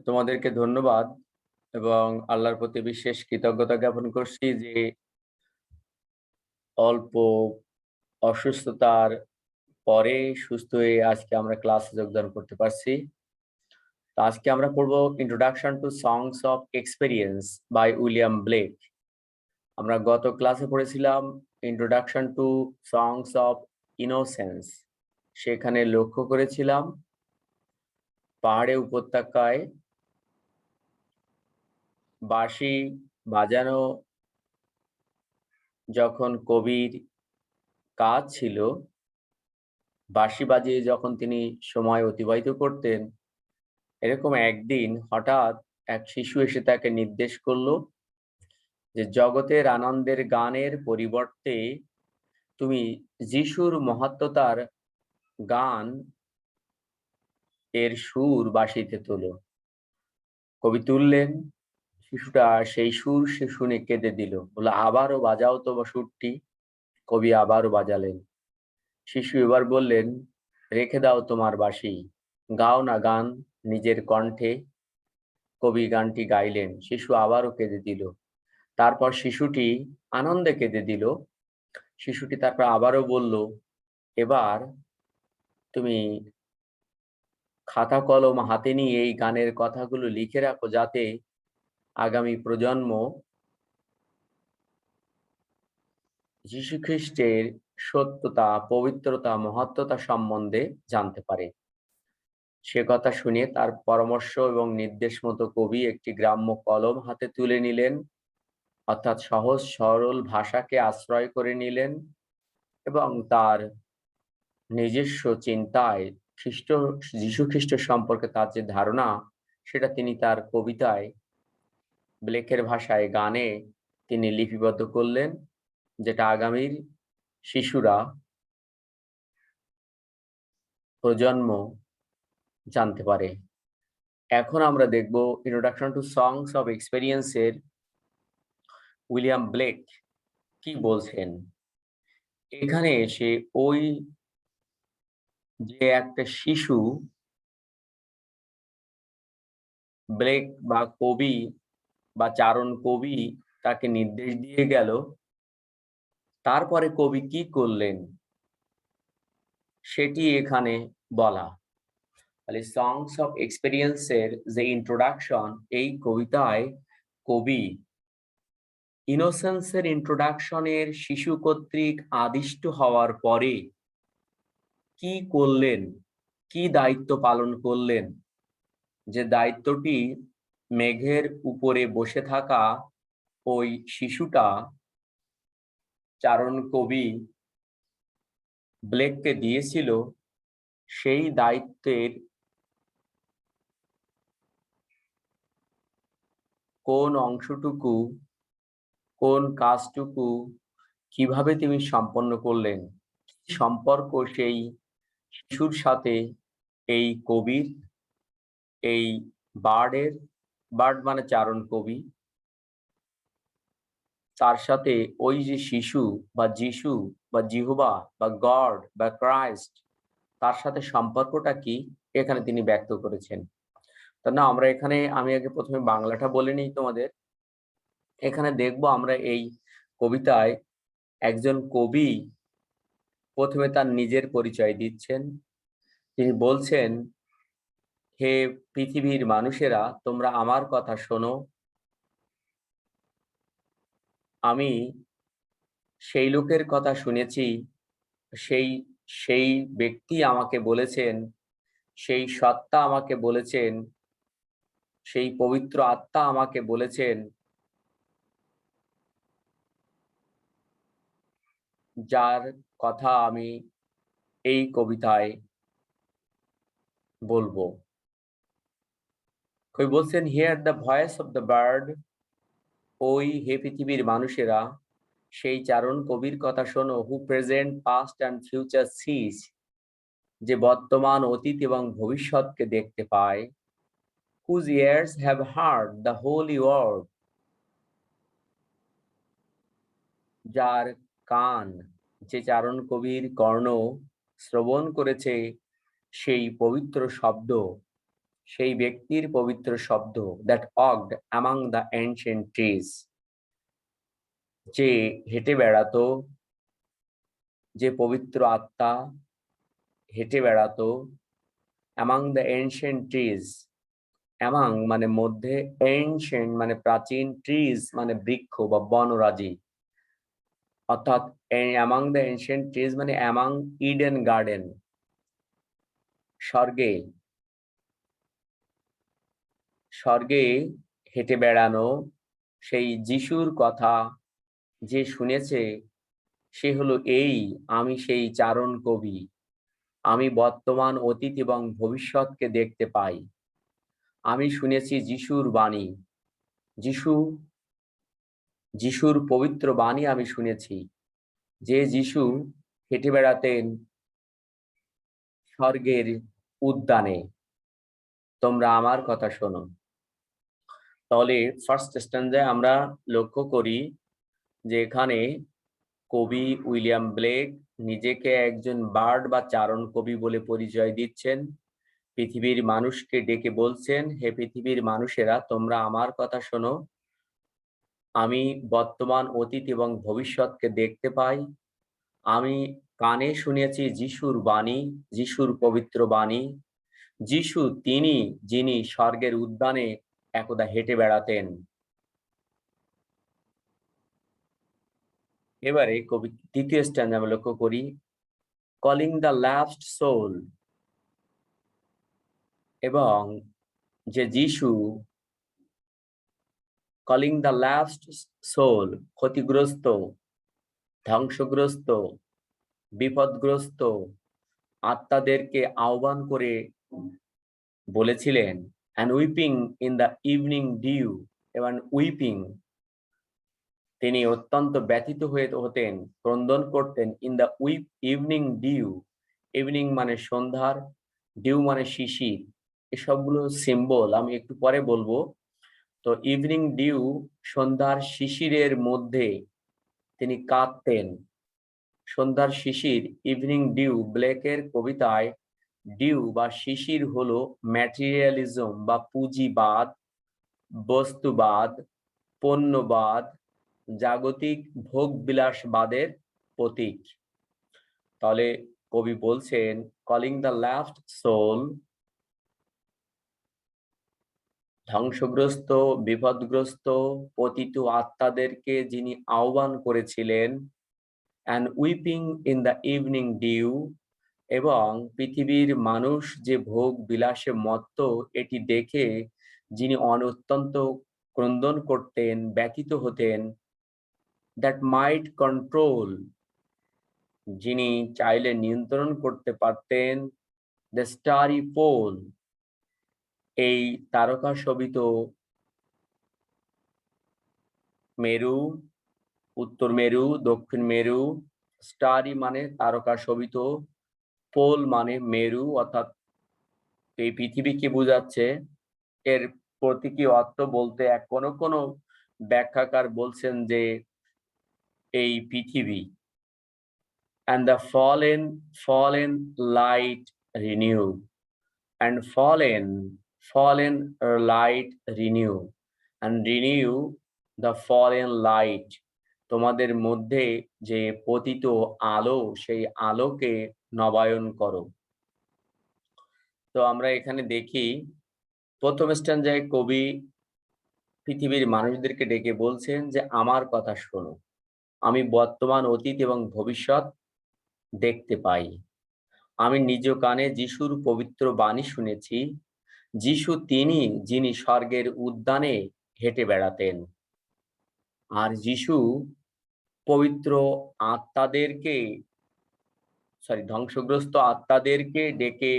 তোমাদেরকে ধন্যবাদ এবং আল্লাহর প্রতি বিশেষ কৃতজ্ঞতা জ্ঞাপন করছি যে অল্প অসুস্থতার পরে সুস্থ হয়ে আজকে আমরা ক্লাসে যোগদান করতে পারছি। তো আজকে আমরা পড়ব introduction to songs of experience by William Blake. আমরা গত ক্লাসে পড়েছিলাম introduction to songs of innocence. সেখানে লক্ষ্য করেছিলাম পাহাড়ে উপত্যকায় বাঁশি বাজানো যখন কবির কাজ ছিল, বাঁশি বাজিয়ে যখন তিনি সময় অতিবাহিত করতেন, এরকম একদিন হঠাৎ এক শিশু এসে তাকে নির্দেশ করলো যে জগতের আনন্দের গানের পরিবর্তে তুমি যিশুর মহাত্মতার গান এর সুর বাঁশিতে তোলো। কবি তুললেন, শিশুটা সেই সুর সে শুনে কেঁদে দিল, বলে আবারও বাজাও তো সুরটি। কবি আবারও বাজালেন। শিশু এবার বললেন, রেখে দাও তোমার বাঁশি, গাও না গান নিজের কণ্ঠে। কবি গানটি গাইলেন, শিশু আবারও কেঁদে দিল। তারপর শিশুটি আনন্দে কেঁদে দিল। শিশুটি তারপর আবারও বলল, এবার তুমি খাতা কলম হাতে নিয়ে এই গানের কথাগুলো লিখে রাখো, যাতে আগামী প্রজন্ম যীশু খ্রিস্টের সত্যতা, পবিত্রতা, মহত্বতা সম্বন্ধে জানতে পারে। সে কথা শুনে তার পরামর্শ এবং নির্দেশ মতো কবি একটি গ্রাম্য কলম হাতে তুলে নিলেন, অর্থাৎ সহজ সরল ভাষাকে আশ্রয় করে নিলেন এবং তার নিজস্ব চিন্তায় যীশু খ্রিস্ট সম্পর্কে তার যে ধারণা, সেটা তিনি তার কবিতায়, ব্লেকের ভাষায়, গানে তিনি লিপিবদ্ধ করলেন, যেটা আগামীর শিশুরা, প্রজন্ম জানতে পারে। এখন আমরা দেখব ইন্ট্রোডাকশন টু সংস অফ এক্সপেরিয়েন্সের উইলিয়াম ব্লেক কি বলছেন। এখানে এসে ওই যে একটা শিশু ব্লেক বা কবি বা চারণ কবি তাকে নির্দেশ দিয়ে গেল, তারপরে কবি কি করলেন সেটি এখানে বলা। তাহলে সংস অফ এক্সপেরিয়েন্সের যে ইন্ট্রোডাকশন, এই কবিতায় কবি ইনোসেন্সের ইন্ট্রোডাকশনের শিশু কর্তৃক আদিষ্ট হওয়ার পরে কি করলেন, কি দায়িত্ব পালন করলেন, যে দায়িত্বটি মেঘের উপরে বসে থাকা ওই শিশুটা চারণ কবি ব্লেককে দিয়েছিল, সেই দায়িত্বের কোন অংশটুকু, কোন কাজটুকু কিভাবে তিনি সম্পন্ন করলেন, সম্পর্ক সেই শিশুর সাথে এই কবির, এই বার্ডের, বার্ড মানে চারণ কবি, তার সাথে ওই যে শিশু বা যিশু বা জিহোবা বা গড বা ক্রাইস্ট, তার সাথে সম্পর্কটা কি, এখানে তিনি ব্যক্ত করেছেন। তা না, আমরা এখানে, আমি আগে প্রথমে বাংলাটা বলে নিই তোমাদের। এখানে দেখব আমরা এই কবিতায় একজন কবি প্রথমে তার নিজের পরিচয় দিচ্ছেন। তিনি বলছেন, হে পৃথিবীর মানুষেরা, তোমরা আমার কথা শোনো। আমি সেই লোকের কথা শুনেছি, সেই সেই ব্যক্তি আমাকে বলেছেন, সেই সত্তা আমাকে বলেছেন, সেই পবিত্র আত্মা আমাকে বলেছেন, যার কথা আমি এই কবিতায় বলবো। কবি বলছেন, hear the voice of the bird, ওই হে পৃথিবীর মানুষেরা, সেই চারণ কবির কথা শোনো, who present past and future sees, যে বর্তমান, অতীত এবং ভবিষ্যৎকে দেখতে পায়। Whose ears have heard the holy word, যার কান, যে চারণ কবির কর্ণ শ্রবণ করেছে সেই পবিত্র শব্দ, সেই ব্যক্তির পবিত্র শব্দ, that walked among the ancient trees, যে হেঁটে বেড়াতো, যে পবিত্র আত্মা হেঁটে বেড়াতো among the ancient trees. Among মানে মধ্যে, এনশিয়েন্ট মানে প্রাচীন, ট্রিজ মানে বৃক্ষ বা বনরাজি, অর্থাৎ অ্যামং দ্য এনশিয়েন্ট ট্রিজ মানে অ্যামং ইডেন গার্ডেন, স্বর্গে স্বর্গে হেঁটে বেড়ানো সেই যিশুর কথা যে শুনেছে, সে হলো এই, আমি সেই চারণ কবি, আমি বর্তমান, অতীত এবং ভবিষ্যৎকে দেখতে পাই। আমি শুনেছি যিশুর বাণী, যিশুর পবিত্র বাণী আমি শুনেছি, যে যিশু হেঁটে বেড়াতেন স্বর্গের উদ্যানে। তোমরা আমার কথা শোনো। তাহলে ফার্স্ট স্ট্যান্জায় আমরা লক্ষ্য করি যে এখানে কবি উইলিয়াম ব্লেক নিজেকে একজন বার্ড বা চারণ কবি বলে পরিচয় দিচ্ছেন। পৃথিবীর মানুষকে ডেকে বলছেন, হে পৃথিবীর মানুষেরা, তোমরা আমার কথা শোনো। আমি বর্তমান, অতীত এবং ভবিষ্যৎকে দেখতে পাই। আমি কানে শুনেছি যিশুর বাণী, যিশুর পবিত্র বাণী। যিশু তিনি, যিনি স্বর্গের উদ্যানে একদা হেঁটে বেড়াতেন। এবারে কবি দ্বিতীয় স্ট্যান্জা আমরা লক্ষ্য করি, কলিং দ্য লাস্ট সোল, এবং যে যিশু কলিং দ্য লাস্ট সোল, ক্ষতিগ্রস্ত, ধ্বংসগ্রস্ত, বিপদগ্রস্ত আত্মাদেরকে আহ্বান করে বলেছিলেন, and weeping in the evening dew, এবং উইপিং তিনি অত্যন্ত ব্যথিত হয়ে হতেন, ক্রন্দন করতেন, in the evening dew, evening মানে সন্ধ্যার, ডিউ মানে শিশির, এসবগুলো সিম্বল আমি একটু পরে বলবো। তো ইভিনিং ডিউ, সন্ধ্যার শিশিরের মধ্যে তিনি কাঁদতেন। সন্ধ্যার শিশির, ইভিনিং ডিউ, ব্লেকের কবিতায় ডিউ বা শিশির হলো ম্যাটেরিয়ালিজম বা পুঁজিবাদ, বস্তুবাদ, পণ্যবাদ, জাগতিক ভোগবিলাসবাদের প্রতীক। তাহলে কবি বলছেন, কলিং দ্য লাস্ট সোল, ধ্বংসগ্রস্ত, বিপদগ্রস্ত, পতিত আত্মাদেরকে যিনি আহ্বান করেছিলেন, and weeping in the evening dew, এবং পৃথিবীর মানুষ যে ভোগ বিলাসে মত্ত এটি দেখে যিনি অত্যন্ত ক্রন্দন করতেন, ব্যথিত হতেন, দ্যাট মাইট কন্ট্রোল, যিনি চাইলে নিয়ন্ত্রণ করতে পারতেন, দ্য স্টারি পোল, এই তারকা শোভিত মেরু, উত্তর মেরু, দক্ষিণ মেরু, স্টারি মানে তারকা শোভিত, পোল মানে মেরু, অর্থাৎ এই পৃথিবীকে বোঝাচ্ছে। এর প্রতীকী অর্থ বলতে কোনো কোনো ব্যাখ্যাকার বলছেন যে এই পৃথিবী, and the fallen light renew, and fallen light renew, and renew the fallen light, তোমাদের মধ্যে যে পতিত আলো, সেই আলোকে নবায়ন করো। তো আমরা এখানে দেখি প্রথম স্ট্যান্জায় কবি পৃথিবীর মানুষদেরকে ডেকে বলছেন যে আমার কথা শোনো, আমি বর্তমান, অতীত এবং ভবিষ্যৎ দেখতে পাই। আমি নিজ কানে যিশুর পবিত্র বাণী শুনেছি। যিশু তিনি, যিনি স্বর্গের উদ্যানে হেঁটে বেড়াতেন। আর যিশু পবিত্র আত্মাদেরকে, ধ্বংসগ্রস্ত আত্মাদেরকে ডেকে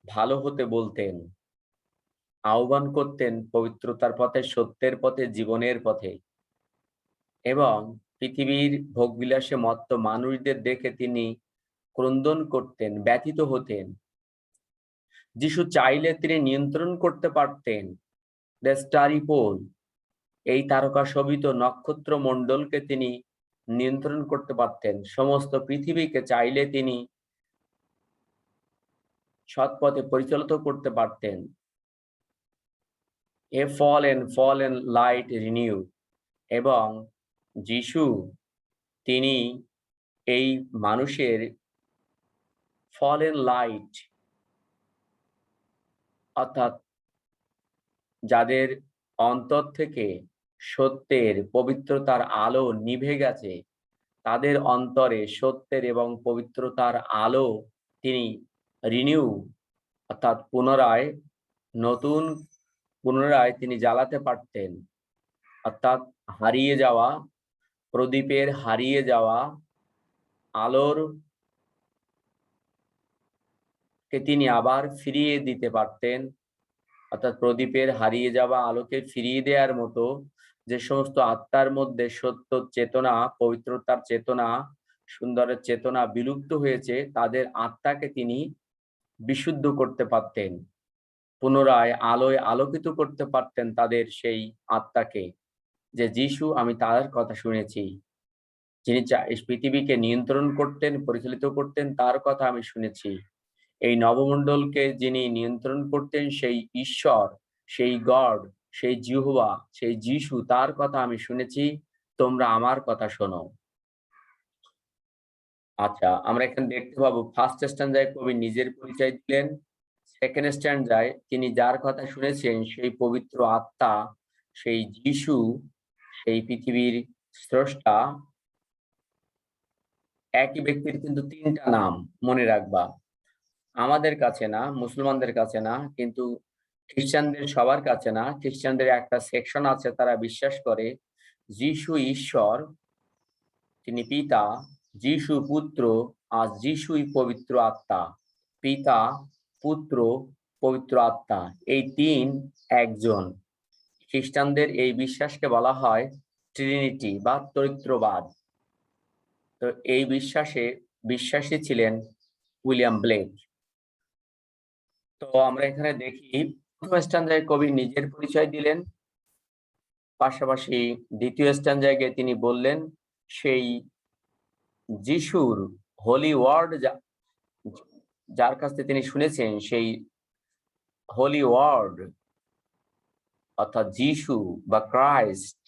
ভালো হতে বলতেন, আহ্বান করতেন পবিত্রতার পথে, সত্যের পথে, জীবনের পথে। এবং পৃথিবীর ভোগবিলাসে মত্ত মানুষদের দেখে তিনি ক্রন্দন করতেন, ব্যথিত হতেন। যিশু চাইলে তিনি নিয়ন্ত্রণ করতে পারতেন, দ্য স্টারি পোল, এই তারকা শোভিত নক্ষত্র মণ্ডলকে তিনি নিয়ন্ত্রণ করতে পারতেন। সমস্ত পৃথিবীকে চাইলে তিনি সৎ পথে পরিচালিত করতে পারতেন। এ ফলেন লাইট রিনিউ, এবং যিশু তিনি এই মানুষের ফলেন লাইট, অর্থাৎ যাদের অন্তর থেকে সত্যের পবিত্রতার আলো নিভে গেছে, তাদের অন্তরে সত্যের এবং পবিত্রতার আলো তিনি রিনিউ, অর্থাৎ পুনরায় তিনি জ্বালাতে পারতেন। অর্থাৎ হারিয়ে যাওয়া প্রদীপের হারিয়ে যাওয়া আলোর কে তিনি আবার ফিরিয়ে দিতে পারতেন। অর্থাৎ প্রদীপের হারিয়ে যাওয়া আলোকে ফিরিয়ে দেওয়ার মতো যে সমস্ত আত্মার মধ্যে সত্য চেতনা, পবিত্রতার চেতনা, সুন্দরের চেতনা বিলুপ্ত হয়েছে, তাদের আত্মাকে তিনি বিশুদ্ধ করতে পারতেন, পুনরায় আলোয় আলোকিত করতে পারতেন তাদের সেই আত্মাকে। যে যিশু, আমি তার কথা শুনেছি, যিনি পৃথিবীকে নিয়ন্ত্রণ করতেন, পরিচালিত করতেন, তার কথা আমি শুনেছি। এই নবমণ্ডলকে যিনি নিয়ন্ত্রণ করতেন, সেই ঈশ্বর, সেই গড, সেই জিহোবা, সেই যিশু, তার কথা আমি শুনেছি, তোমরা আমার কথা শোনো। আচ্ছা, আমরা এখানে দেখতে পাবো ফার্স্ট স্ট্যান্ডায় কবি নিজের পরিচয় দিলেন, সেকেন্ড স্ট্যান্ডায় তিনি যার কথা শুনেছেন সেই পবিত্র আত্মা, সেই যিশু, সেই পৃথিবীর স্রষ্টা, একই ব্যক্তির কিন্তু তিনটা নাম, মনে রাখবা। আমাদের কাছে না, মুসলমানদের কাছে না, কিন্তু খ্রিস্টানদের সবার কাছে না, খ্রিস্টানদের একটা সেকশন আছে, তারা বিশ্বাস করে যিশু ঈশ্বর, তিনি পিতা, যিশু পুত্র, আর যিশুই পবিত্র আত্মা। পিতা, পুত্র, পবিত্র আত্মা, এই তিন একজন। খ্রিস্টানদের এই বিশ্বাসকে বলা হয় ট্রিনিটি বা ত্রৈত্রবাদ। তো এই বিশ্বাসী ছিলেন উইলিয়াম ব্লেক। তো আমরা এখানে দেখি প্রথম স্ট্যান্ডায় কবি নিজের পরিচয় দিলেন, পাশাপাশি দ্বিতীয় স্ট্যান্ডায় গিয়ে তিনি বললেন সেই যিশুর হোলি ওয়ার্ড, যার কাছ থেকে তিনি শুনেছেন, সেই হোলি ওয়ার্ড অর্থাৎ যিশু বা ক্রাইস্ট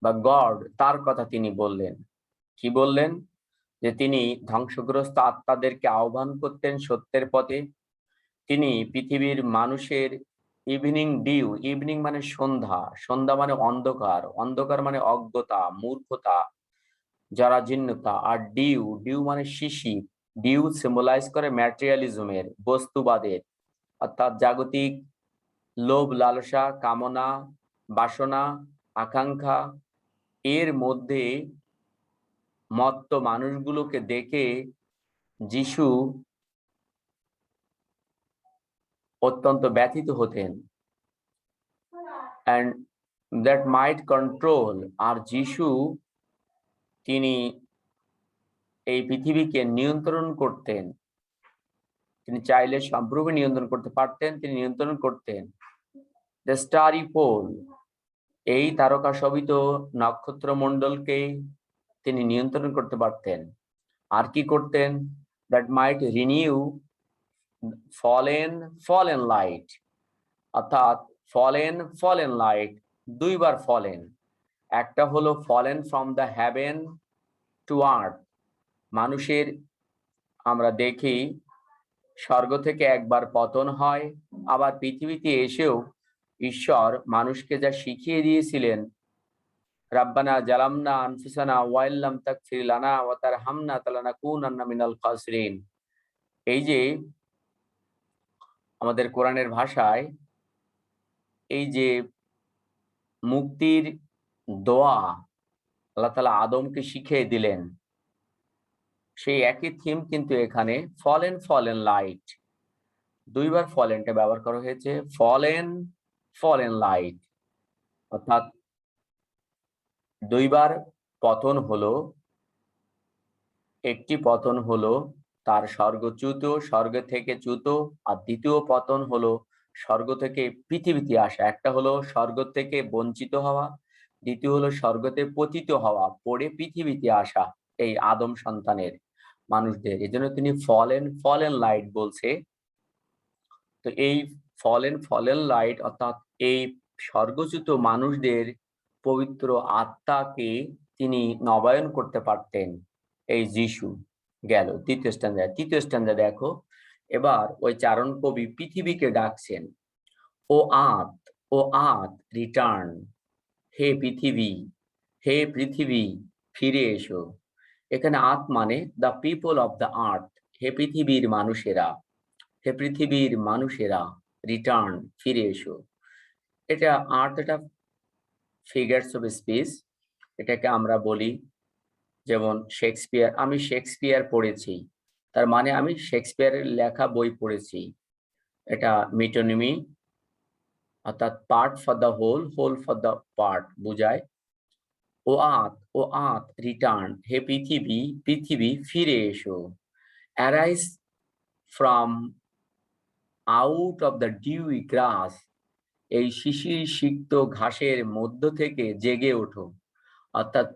বা গড, তার কথা তিনি বললেন। কি বললেন? যে তিনি ধ্বংসগ্রস্ত আত্মাদেরকে আহ্বান করতেন সত্যের পথে। তিনি পৃথিবীর মানুষের ইভিনিং ডিউ, ইভিনিং মানে সন্ধ্যা, সন্ধ্যা মানে অন্ধকার, অন্ধকার মানে অজ্ঞতা, মূর্খতা, জরাজীর্ণতা, আর ডিউ, ডিউ মানে শিশির। ডিউ সিম্বলাইজ করে ম্যাটেরিয়ালিজমের, বস্তুবাদের, অর্থাৎ জাগতিক লোভ, লালসা, কামনা, বাসনা, আকাঙ্ক্ষা, এর মধ্যে মত্ত মানুষগুলোকে দেখে যিশু অত্যন্ত ব্যথিত হতেন। and that might control, আর যিশু তিনি এই পৃথিবীকে নিয়ন্ত্রণ করতেন, তিনি চাইলে সম্পূর্ণ নিয়ন্ত্রণ করতে পারতেন, তিনি নিয়ন্ত্রণ করতেন। দ্য স্টারি পোল, এই তারকা শোভিত নক্ষত্র মণ্ডলকে তিনি নিয়ন্ত্রণ করতে পারতেন। আর কি করতেন? That might renew fallen light, অর্থাৎ ফলেন লাইট, দুইবার ফলেন। একটা হলো fallen from the haven to earth, মানুষের আমরা দেখি স্বর্গ থেকে একবার পতন হয়, আবার পৃথিবীতে এসেও ঈশ্বর মানুষকে যা শিখিয়ে দিয়েছিলেন, রাব্বানা জালামনা আনফুসানা ওয়া ইল্লাম তাগফির লানা ওয়া তারহামনা লানাকুনান্না মিনাল খাসিরিন, এই যে আমাদের কোরআনের ভাষায় এই যে মুক্তির দোয়া আল্লাহ তাআলা আদমকে শিখিয়ে দিলেন, সেই একই থিম কিন্তু এখানে ফলেন লাইট, দুইবার ফলেনটা ব্যবহার করা হয়েছে, ফলেন লাইট, অর্থাৎ দুইবার পতন হলো। একটি পতন হলো তার স্বর্গচ্যুত, স্বর্গ থেকে চ্যুত, আর দ্বিতীয় পতন হলো স্বর্গ থেকে পৃথিবীতে আসা। একটা হলো স্বর্গ থেকে বঞ্চিত হওয়া, দ্বিতীয় হলো স্বর্গতে পতিত হওয়া, পড়ে পৃথিবীতে আসা এই আদম সন্তানের মানুষদের। এজন্য তিনি ফলেন লাইট বলছে। তো এই ফলেন লাইট অর্থাৎ এই স্বর্গচ্যুত মানুষদের পবিত্র আত্মাকে তিনি নবায়ন করতে পারতেন এই যিশু। গেল তৃতীয় স্ট্যান্ডা দেখো। এবার ওই চারণ কবি পৃথিবীকে ডাকছেন, ও আত ও আত রিটার্ন, হে পৃথিবী ফিরে এসো। এখানে আত মানে the people of the earth, হে পৃথিবীর মানুষেরা রিটার্ন, ফিরে এসো। এটা আর্থ, এটা ফিগারস অফ স্পিচ। এটাকে আমরা বলি, যেমন শেক্সপিয়ার, আমি শেক্সপিয়ার পড়েছি, তার মানে আমি শেক্সপিয়ারের লেখা বই পড়েছি। এটা মিটোনিমি, অর্থাৎ part for the whole, whole for the part বুঝায়। ও আত রিটার্ন, হে পৃথিবী ফিরে এসো। Arise from out of the dewy grass, এই শিশির সিক্ত ঘাসের মধ্য থেকে জেগে ওঠো। অর্থাৎ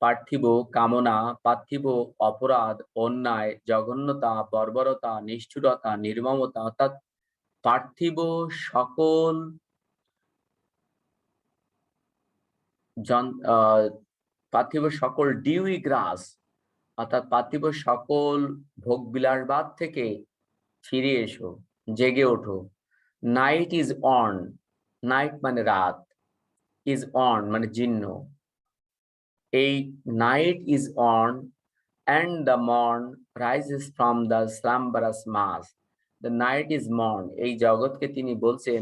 পার্থিব কামনা, পার্থিব অপরাধ, অন্যায়, জঘন্যতা, বর্বরতা, নিষ্ঠুরতা, নির্মমতা, অর্থাৎ পার্থিব সকল ডিউই গ্রাস, অর্থাৎ পার্থিব সকল ভোগ বিলাসবাদ থেকে ফিরে এসো, জেগে ওঠো। নাইট ইজ অন, নাইট মানে রাত, ইজ অন মানে জীর্ণ, এই night is on and the morn rises from the slumberous mass. The night is morn, এই জগৎকে তিনি বলছেন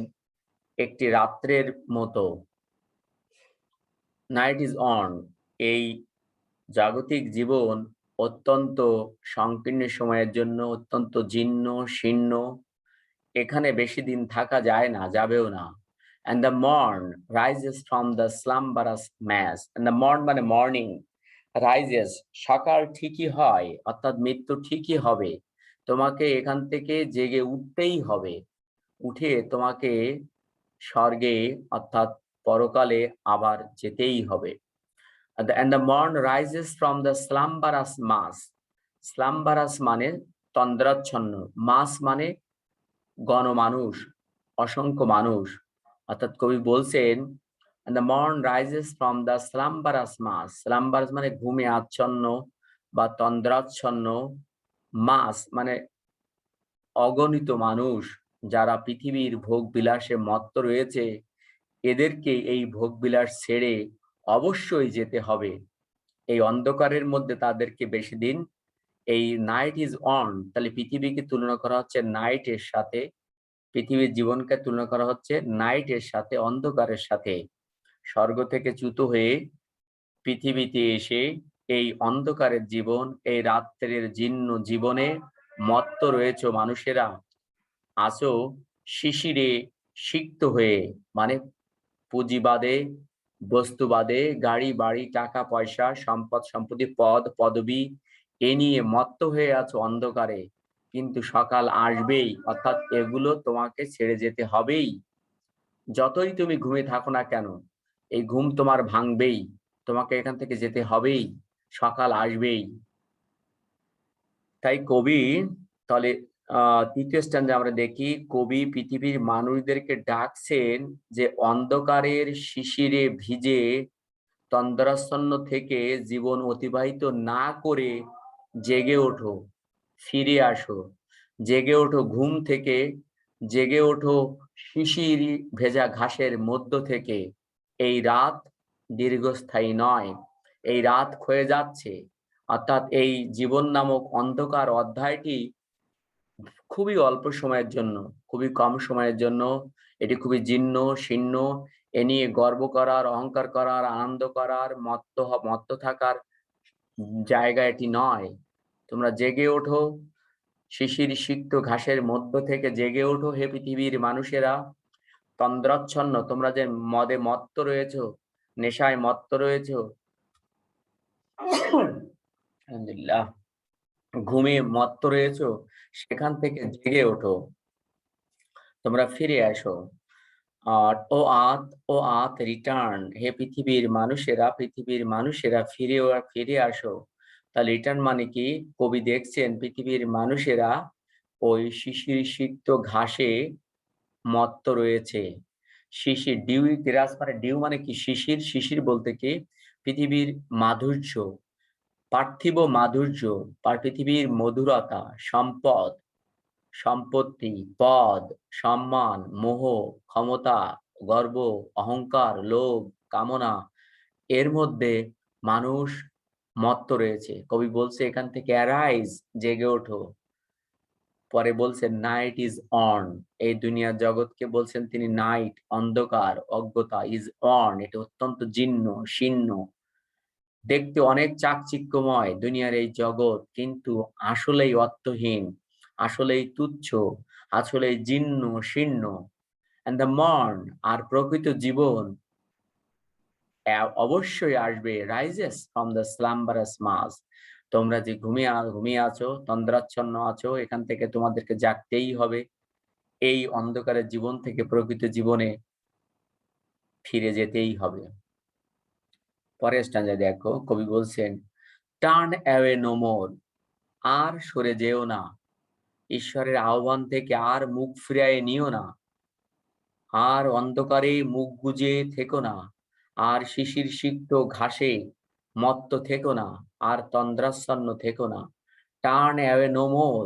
একটি রাত্রের মতো। নাইট ইজ অন, এই জাগতিক জীবন অত্যন্ত সংকীর্ণ সময়ের জন্য অত্যন্ত জীর্ণ শীর্ণ, এখানে বেশি দিন থাকা যায় না, যাবেও না। and the morn rises from the slumberous mass, and the morn মানে মর্নিং, রাইজেস সকাল ঠিকই হয়, অর্থাৎ মৃত্যু ঠিকই হবে, তোমাকে এখান থেকে জেগে উঠতেই হবে, উঠে তোমাকে স্বর্গে অর্থাৎ পরকালে আবার যেতেই হবে। and the morn rises from the slumberous mass, slumberous মানে তন্দ্রাচ্ছন্ন, মাস মানে গণমানুষ, অসংখ্য মানুষ, অর্থাৎ কবি বলছেন and the morn rises from the slumberous mass, slumberous মানে ঘুমে আচ্ছন্ন বা তন্দ্রাচ্ছন্ন, মাস মানে অগণিত মানুষ যারা পৃথিবীর ভোগ বিলাসে মত্ত রয়েছে, এদেরকে এই ভোগ বিলাস ছেড়ে অবশ্যই যেতে হবে। এই অন্ধকারের মধ্যে তাদেরকে বেশি দিন, এই নাইট ইজ অন, তাহলে পৃথিবীকে তুলনা করা হচ্ছে নাইটের সাথে, পৃথিবীর জীবনকে তুলনা করা হচ্ছে নাইটের সাথে, অন্ধকারের সাথে। স্বর্গ থেকে চ্যুত হয়ে পৃথিবীতে এসে এই অন্ধকারের জীবন, এই রাত্রের জীর্ণ জীবনে মত্ত রয়েছে মানুষেরা, আছো শিশিরে সিক্ত হয়ে, মানে পুঁজিবাদে, বস্তুবাদে, গাড়ি বাড়ি, টাকা পয়সা, সম্পদ সম্পত্তি, পদ পদবি, এ নিয়ে মত্ত হয়ে আছো অন্ধকারে, কিন্তু সকাল আসবেই, অর্থাৎ এগুলো তোমাকে ছেড়ে যেতে হবেই। যতই তুমি ঘুমিয়ে থাকো না কেন, এই ঘুম তোমার ভাঙবেই, তোমাকে এখান থেকে যেতে হবেই, সকাল আসবেই। তাই কবি, তাহলে তৃতীয় স্ট্যান্ডে আমরা দেখি কবি পৃথিবীর মানুষদেরকে ডাকছেন যে অন্ধকারের শিশিরে ভিজে তন্দ্রাচ্ছন্ন থেকে জীবন অতিবাহিত না করে জেগে ওঠো, ফিরে আসো, জেগে ওঠো ঘুম থেকে, জেগে ওঠো শিশির ভেজা ঘাসের মধ্য থেকে। এই রাত দীর্ঘস্থায়ী নয়, এই রাত ক্ষয়ে যাচ্ছে, অর্থাৎ এই জীবন নামক অন্ধকার অধ্যায়টি খুবই অল্প সময়ের জন্য, খুবই কম সময়ের জন্য, এটি খুবই জীর্ণ শীর্ণ, এ নিয়ে গর্ব করার, অহংকার করার, আনন্দ করার, মত্ত থাকার জায়গা এটি নয়। তোমরা জেগে ওঠো, শিশির সিক্ত ঘাসের মধ্য থেকে জেগে ওঠো, হে পৃথিবীর মানুষেরা। তন্দ্রাচ্ছন্ন, তোমরা যে মদে মত্ত রয়েছ, নেশায় মত্ত রয়েছ, আলহামদুলিল্লাহ, ঘুমে মত্ত রয়েছ, সেখান থেকে জেগে ওঠো, তোমরা ফিরে আসো। আর ও আত রিটার্ন, হে পৃথিবীর মানুষেরা ফিরে আসো। তাহলে রিটার্ন মানে কি? কবি দেখছেন পৃথিবীর মানুষেরা ওই শিশির সিক্ত ঘাসে মত্ত রয়েছে। শিশির ডিউ তিরাস মানে ডিউ মানে কি শিশির, শিশির বলতে কি পৃথিবীর মাধুর্য, পার্থিব মাধুর্য, পৃথিবীর মধুরতা, সম্পদ, সম্পত্তি, পদ, সম্মান, মোহ, ক্ষমতা, গর্ব, অহংকার, লোভ, কামনা, এর মধ্যে মানুষ মত্ত রয়েছে। কবি বলছে এখান থেকে অ্যারাইজ, জেগে ওঠো। পরে বলছেন নাইট ইজ অন, এই দুনিয়ার জগৎকে বলছেন তিনি নাইট, অন্ধকার, অজ্ঞতা, ইজ অন, এটা অত্যন্ত জীর্ণ শীর্ণ, দেখতে অনেক চাকচিক্যময় দুনিয়ার এই জগৎ, কিন্তু আসলেই অর্থহীন, আসলেই তুচ্ছ, আসলেই জীর্ণ শীর্ণ। এন্ড দ্য মর্ন, আর প্রকৃত জীবন অবশ্যই আসবে, রাইজেস ফ্রম দ্য স্লাম্বারাস মাস। তোমরা যে ঘুমিয়ে আছো, তন্দ্রাচ্ছন্ন আছো, এখান থেকে তোমাদেরকে জাগতেই হবে, এই অন্ধকারের জীবন থেকে প্রকৃত জীবনে ফিরে যেতেই হবে। পরের স্ট্যান্জায় দেখো, কবি বলছেন টার্ন অ্যাওয়ে নো মোর, আর সরে যেও না, ঈশ্বরের আহ্বান থেকে আর মুখ ফিরিয়ে নিও না, আর অন্ধকারে মুখ গুজে থেকো না, আর শিশির সিক্ত ঘাসে মত্ত থেকো না, আর তন্দ্রাচ্ছন্ন থেকো না। টার্ন অ্যাওয়ে নো মোর,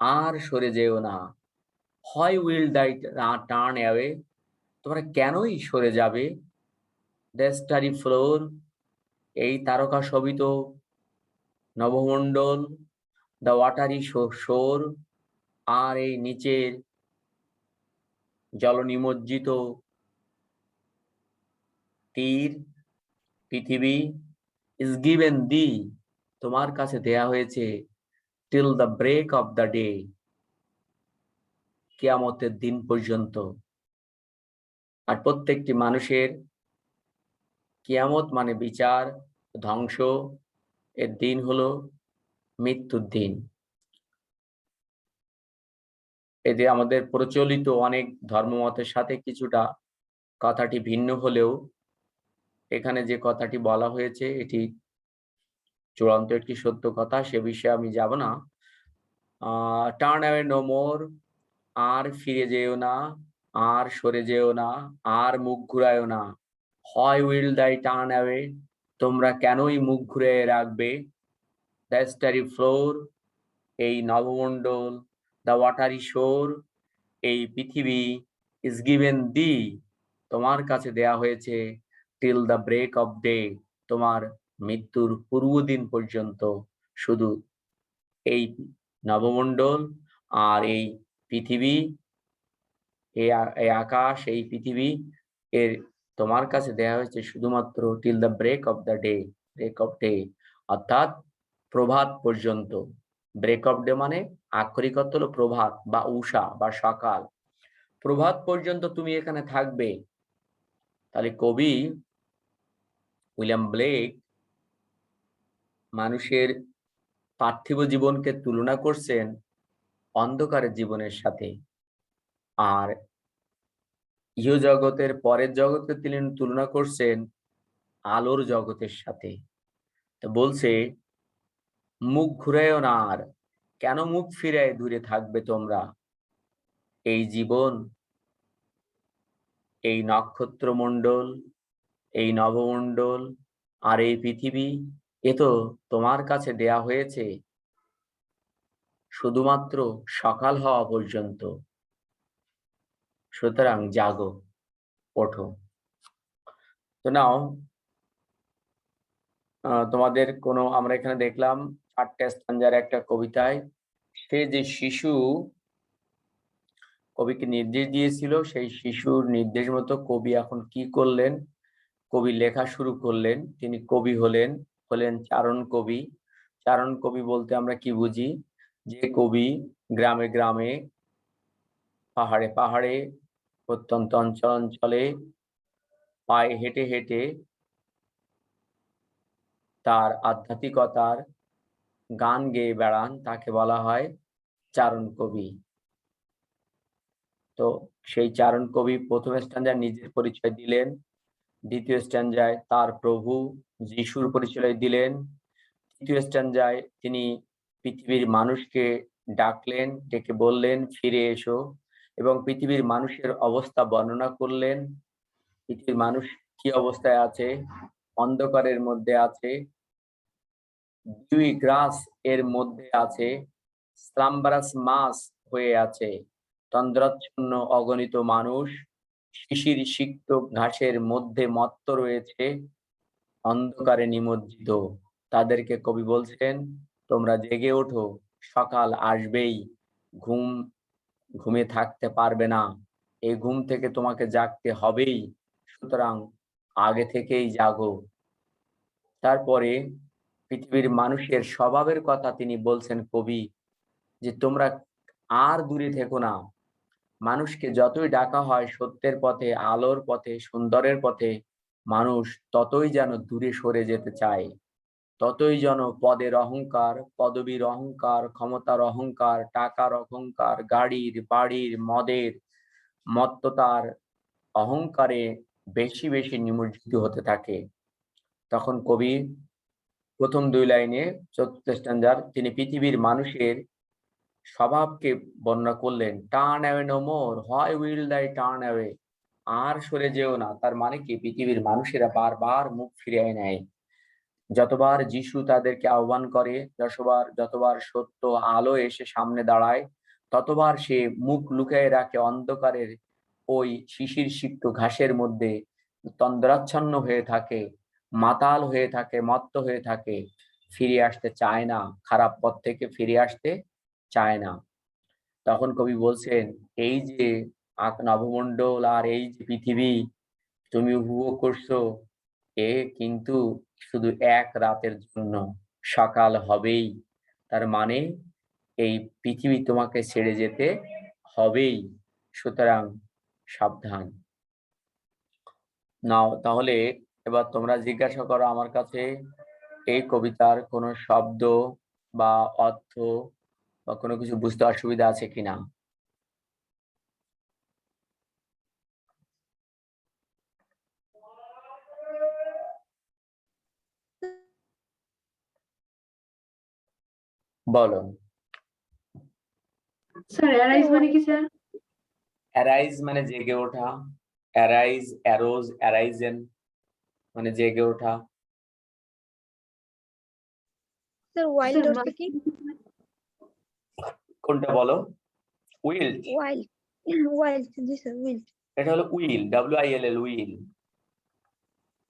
আর সরে যেও না। হয় উইল দাই টার্ন অ্যাওয়ে, তোমরা কেনই সরে যাবে? দ্য স্টারি ফ্লোর, এই তারকা শোভিত নবমণ্ডল, দ্য ওয়াটারি শোর, আর এই নিচের জল নিমজ্জিত তীর পৃথিবী, ইজ গিভেন দি, তোমার কাছে দেয়া হয়েছে, till the break of the day, কিয়ামতের দিন পর্যন্ত। আর প্রত্যেকটি মানুষের কিয়ামত মানে বিচার, ধ্বংস, এর দিন হলো মৃত্যুর দিন। এতে আমাদের প্রচলিত অনেক ধর্মমতের সাথে কিছুটা কথাটি ভিন্ন হলেও এখানে যে কথাটি বলা হয়েছে এটি চূড়ান্ত একটি সত্য কথা, সে বিষয়ে আমি যাব না। টার্ন অ্যাওয়ে নো মোর, আর ফিরে যেও না, আর সরে যেও না, আর মুখ ঘুরায়ও না। হয় উইল দাই টার্ন অ্যাওয়ে, তোমরা কেনই মুখ ঘুরে রাখবে? দ্য স্টারি ফ্লোর, এই নবমণ্ডল, দ্য ওয়াটারি শোর, এই পৃথিবী, ইজ গিভেন দি, তোমার কাছে দেয়া হয়েছে, till the break of day, তোমার মৃত্যুর পূর্ব দিন পর্যন্ত। শুধু এই নবমণ্ডল আর এই পৃথিবী, এই আকাশ, এই পৃথিবী, এর তোমার কাছে দেয়া হয়েছে শুধুমাত্র till the break of the day, break of day অর্থাৎ প্রভাত পর্যন্ত। ব্রেক অফ ডে মানে আক্ষরিক অর্থ হলো প্রভাত বা উষা বা সকাল, প্রভাত পর্যন্ত তুমি এখানে থাকবে। তাহলে কবি উইলিয়াম ব্লেক মানুষের পার্থিব জীবনকে তুলনা করছেন অন্ধকারের জীবনের সাথে, আর ইহ জগতের পরের জগৎকে তিনি তুলনা করছেন আলোর জগতের সাথে। তো বলছে মুখ ঘুরাইও না, আর কেন মুখ ফিরায় দূরে থাকবে তোমরা? এই জীবন, এই নক্ষত্রমণ্ডল, এই নবমণ্ডল আর এই পৃথিবী, এ তো তোমার কাছে দেয়া হয়েছে শুধুমাত্র সকাল হওয়া পর্যন্ত। সুতরাং জাগো, ওঠো। তো নাও তোমাদের কোনো, আমরা এখানে দেখলাম 4টে স্ট্যাঞ্জার একটা কবিতায় সে যে শিশু কবিকে নির্দেশ দিয়েছিল, সেই শিশুর নির্দেশ মতো কবি এখন কি করলেন? কবি লেখা শুরু করলেন। তিনি কবি হলেন চারণ কবি। চারণ কবি বলতে আমরা কি বুঝি? যে কবি গ্রামে গ্রামে, পাহাড়ে পাহাড়ে, প্রত্যন্ত অঞ্চলে পায়ে হেঁটে হেঁটে তার আধ্যাত্মিকতার গান গেয়ে বেড়ান, তাকে বলা হয় চারণ কবি। তো সেই চারণ কবি প্রথম স্ট্যাঞ্জায় নিজের পরিচয় দিলেন, দ্বিতীয় স্ট্যাঞ্জায় তার প্রভু যিশুর পরিচয় দিলেন, তৃতীয় স্ট্যাঞ্জায় তিনি পৃথিবীর মানুষকে ডাকলেন, ডেকে বললেন ফিরে এসো, এবং পৃথিবীর মানুষের অবস্থা বর্ণনা করলেন। পৃথিবীর মানুষ কি অবস্থায় আছে? অন্ধকারের মধ্যে আছে, দুই গ্রাস এর মধ্যে আছে, স্লাম্বারাস মাস হয়ে আছে, তন্দ্রাচ্ছন্ন অগণিত মানুষ শিশির সিক্ত ঘাসের মধ্যে মত্ত রয়েছে, অন্ধকারে নিমজ্জিত। তাদেরকে কবি বলছেন, তোমরা জেগে ওঠো, সকাল আসবেই, ঘুম ঘুমিয়ে থাকতে পারবে না, এই ঘুম থেকে তোমাকে জাগতে হবেই, সুতরাং আগে থেকেই জাগো। তারপরে পৃথিবীর মানুষের স্বভাবের কথা তিনি বলছেন কবি, যে তোমরা আর দূরে থেকো না। মানুষকে যতই ডাকা হয় সত্যের পথে, আলোর পথে, সুন্দরের পথে, মানুষ ততই যেন দূরে সরে যেতে চায়, ততই যেন পদের অহংকার, পদবীর অহংকার, ক্ষমতার অহংকার, টাকার অহংকার, গাড়ির, বাড়ির, মদের, মত্ততার অহংকারে বেশি বেশি নিমজ্জিত হতে থাকে। তখন কবি প্রথম দুই লাইনে, চতুর্থ স্ট্যান্জার, তিনি পৃথিবীর মানুষের স্বভাবকে বর্ণনা করলেন। Turn away no more, why wilt thou turn away, আর সরে যেও না। তার মানে কি, পৃথিবীর মানুষেরা বারবার মুখ ফিরিয়ে নেয়। যতবার যিশু তাদেরকে আহ্বান করে, যতবার সত্য আলো এসে সামনে দাঁড়ায়, ততবার সে মুখ লুকিয়ে রাখে অন্ধকারের ওই শিশির সিক্ত ঘাসের মধ্যে, তন্দ্রাচ্ছন্ন হয়ে থাকে, মাতাল হয়ে থাকে, মত্ত হয়ে থাকে, ফিরে আসতে চায় না, খারাপ পথ থেকে ফিরে আসতে চায় না। তখন কবি বলছেন, এই যে নভমণ্ডল আর এই যে পৃথিবী তুমি উপভোগ করছো, এ কিন্তু শুধু এক রাতের জন্য, সকাল হবেই। তার মানে এই পৃথিবী তোমাকে ছেড়ে যেতে হবেই, সুতরাং সাবধান। নাও তাহলে এবার তোমরা জিজ্ঞাসা করো আমার কাছে, এই কবিতার কোনো শব্দ বা অর্থ বা কোনো কিছু বুঝতে অসুবিধা আছে কিনা। বলো। স্যার অ্যারাইজ মানে কি স্যার? অ্যারাইজ মানে জেগে ওঠা, অ্যারাইজ, অ্যারোজ, অ্যারাইজেন মানে জেগে ওঠা। স্যার ওয়াইল্ড অর্থ কি? কোনটা বলো? উইল্ড? ওয়াইল্ড, ওয়াইল্ড, জি স্যার উইল্ড। এটা হলো উইল, WILL, উইল।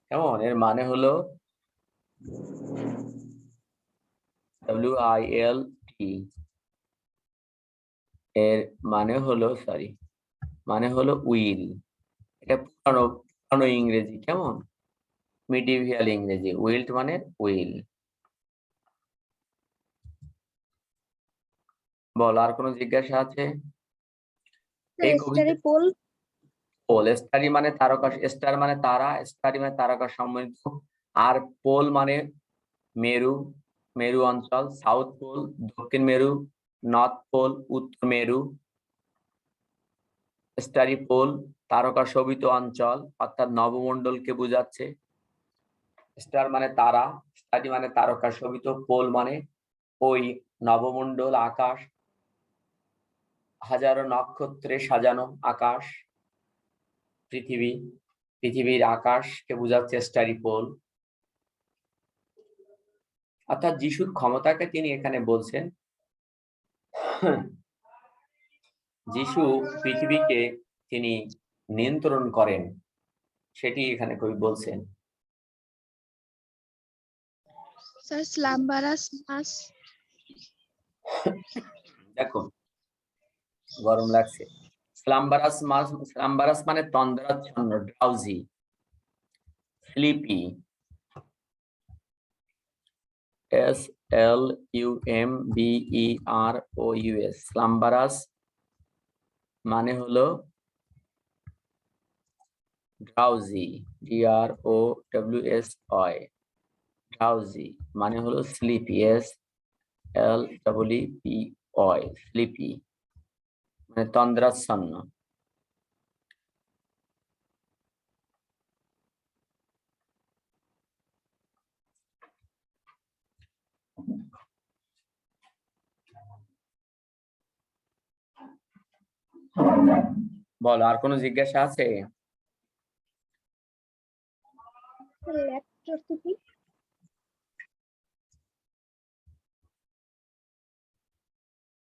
কেমন? এর মানে হলো WILT, এর মানে হলো, সরি, মানে হলো উইল। এটা পুরানো পুরানো ইংরেজি, কেমন, মিডিভিয়াল ইংরেজি। উইল্ট মানে উইল। বল, আর কোনো জিজ্ঞাসা আছে? এই কবিতা, স্টারি পোল। পোল, স্টারি মানে তারকা, স্টার মানে তারা, স্টারি মানে তারকা সম্বন্ধিত, আর পোল মানে মেরু, মেরু অঞ্চল, সাউথ পোল দক্ষিণ মেরু, নর্থ পোল উত্তর মেরু। স্টারি পোল তারকা শোভিত অঞ্চল, অর্থাৎ নবমণ্ডলকে বোঝাচ্ছে। স্টার মানে তারা, স্টারি মানে তারকা শোভিত, পোল মানে ওই নবমণ্ডল, আকাশ, হাজারো নক্ষত্রে সাজানো আকাশ, পৃথিবী, পৃথিবীর আকাশকে বোঝাচ্ছে স্টারি পোল। অর্থাৎ যিশুর ক্ষমতাকে তিনি এখানে বলছেন। যিশু পৃথিবীকে তিনি নিয়ন্ত্রণ করেন, সেটি এখানে কবি বলছেন। স্যার স্লাম্বারাস মাস। দেখো, গরম লাগছে। স্লাম্বারাস মাস, স্লাম্বারাস মানে তন্দ্রাচ্ছন্ন, ড্রাউজি, স্লিপি, SLUMBEROUS, স্লাম্বারাস মানে হলো ড্রাউজি, DROWSY, ড্রাউজি মানে হলো স্লিপি, SLEEPY, স্লিপি মানে তন্দ্রাচ্ছন্ন। বলো, আর কোনো জিজ্ঞাসা আছে? ল্যাপস অর্থ কি?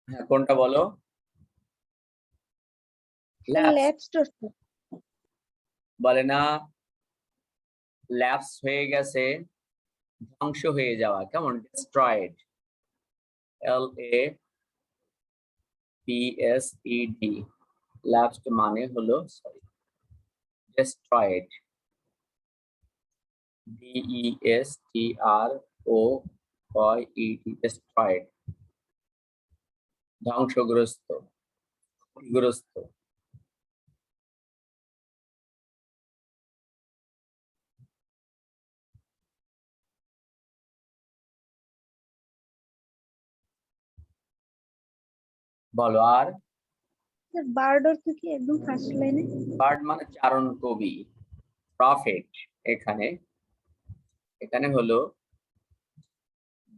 হ্যাঁ, কোনটা বলো? ল্যাপস অর্থ বলে না, ল্যাপস হয়ে গেছে, ধ্বংস হয়ে যাওয়া, কেমন? ডিস্ট্রয়েড, LAPSED, ল্যাপসড মানে হলো, সরি, ডিস্ট্রয়েড, DESTROYED, ডিস্ট্রয়েড, ধ্বংসগ্রস্ত, ক্ষতিগ্রস্ত। বলো আর। স্যার বার্ড অর্থ কি একদম ফার্স্ট লাইনে? বার্ড মানে চারণ কবি, প্রফেট। এখানে এখানে হলো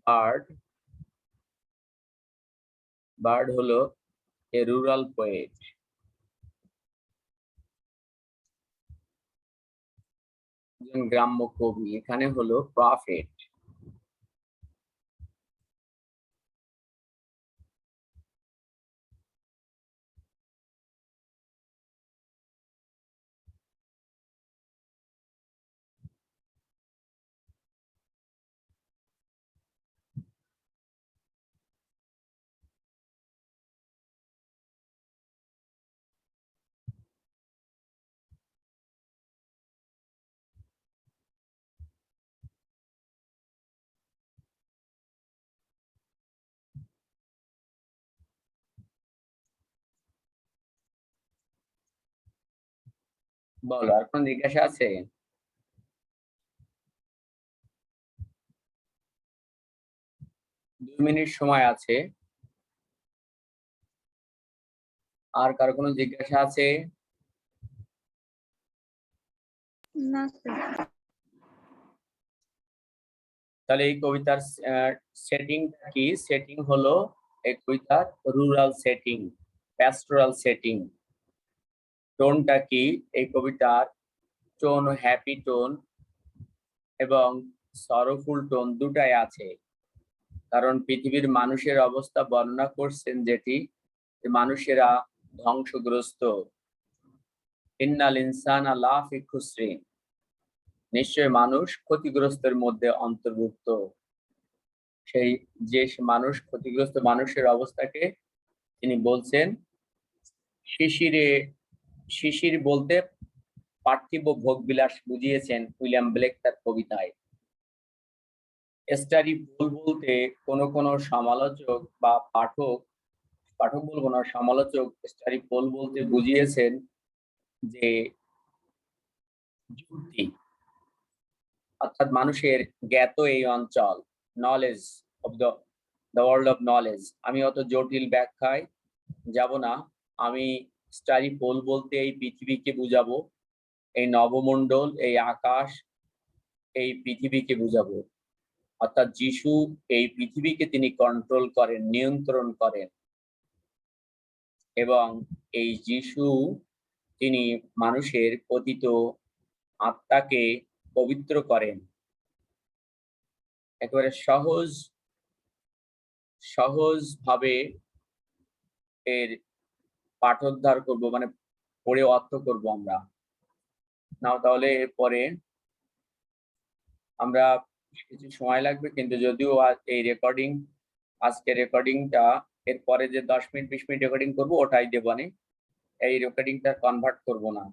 বার্ড, বার্ড হলো এ রুরাল পোয়েট, একজন গ্রাম্য কবি। এখানে হলো প্রফেট। বলো, আর কোন জিজ্ঞাসা আছে? দুই মিনিট সময় আছে। আর কার কোনো জিজ্ঞাসা আছে? না স্যার। তাহলে এই কবিতার সেটিং কি? সেটিং হলো এই কবিতার রুরাল সেটিং, প্যাস্টোরাল সেটিং। টোনটা কি? এই কবিতার টোন হ্যাপি টোন এবং সরোফুল টোন দুটাই আছে। কারণ পৃথিবীর মানুষের অবস্থা বর্ণনা করছেন যেটি, যে মানুষেরা ধ্বংসগ্রস্ত। ইন্নাল ইনসানা লাফি খুসরিন, নিশ্চয় মানুষ ক্ষতিগ্রস্তের মধ্যে অন্তর্ভুক্ত। সেই যে মানুষ ক্ষতিগ্রস্ত মানুষের অবস্থাকে তিনি বলছেন শিশিরে, শিশির বলতে পার্থিব ভোগবিলাস বুঝিয়েছেন উইলিয়াম ব্লেক তার কবিতায়। স্টাডি পোল বলতে কোন সমালোচক বা পাঠক, পাঠক বলবো না, সমালোচক স্টাডি পোল বলতে বুঝিয়েছেন যে যুক্তি, অর্থাৎ মানুষের জ্ঞাত এই অঞ্চল, knowledge of the world of knowledge. আমি অত জটিল ব্যাখ্যায় যাব না। আমি স্টাডি পোল বলতে এই পৃথিবীকে বুঝাবো, এই নবমণ্ডল, এই আকাশ, এই পৃথিবীকে বুঝাবো। অর্থাৎ যিশু এই পৃথিবীকে তিনি কন্ট্রোল করেন, নিয়ন্ত্রণ করেন, এবং এই যিশু তিনি মানুষের পতিত আত্মাকে পবিত্র করেন। একেবারে সহজ ভাবে এর পাঠোদ্ধার করব, মানে পড়ে অর্থ করব আমরা। নাও তাহলে এরপরে আমরা কিছু সময় লাগবে, কিন্তু যদিও এই রেকর্ডিং, আজকে রেকর্ডিংটা এরপরে যে 10 মিনিট 20 মিনিট রেকর্ডিং করব ওটাই দেব, মানে এই রেকর্ডিংটা কনভার্ট করব না।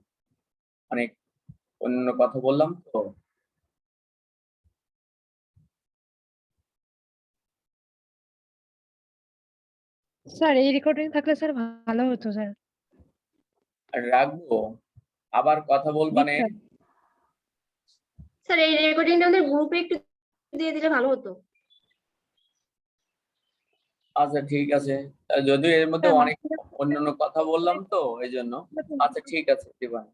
অনেক অন্য কথা বললাম তো। স্যার এই রেকর্ডিং থাকলে স্যার ভালো হতো স্যার। রাখবো, আবার কথা বলবানে। স্যার এই রেকর্ডিংটা আমাদের গ্রুপে একটু দিয়ে দিলে ভালো হতো। আচ্ছা ঠিক আছে, যদিও এর মধ্যে অনেক অন্যান্য কথা বললাম তো এই জন্য। আচ্ছা ঠিক আছে, দিবান।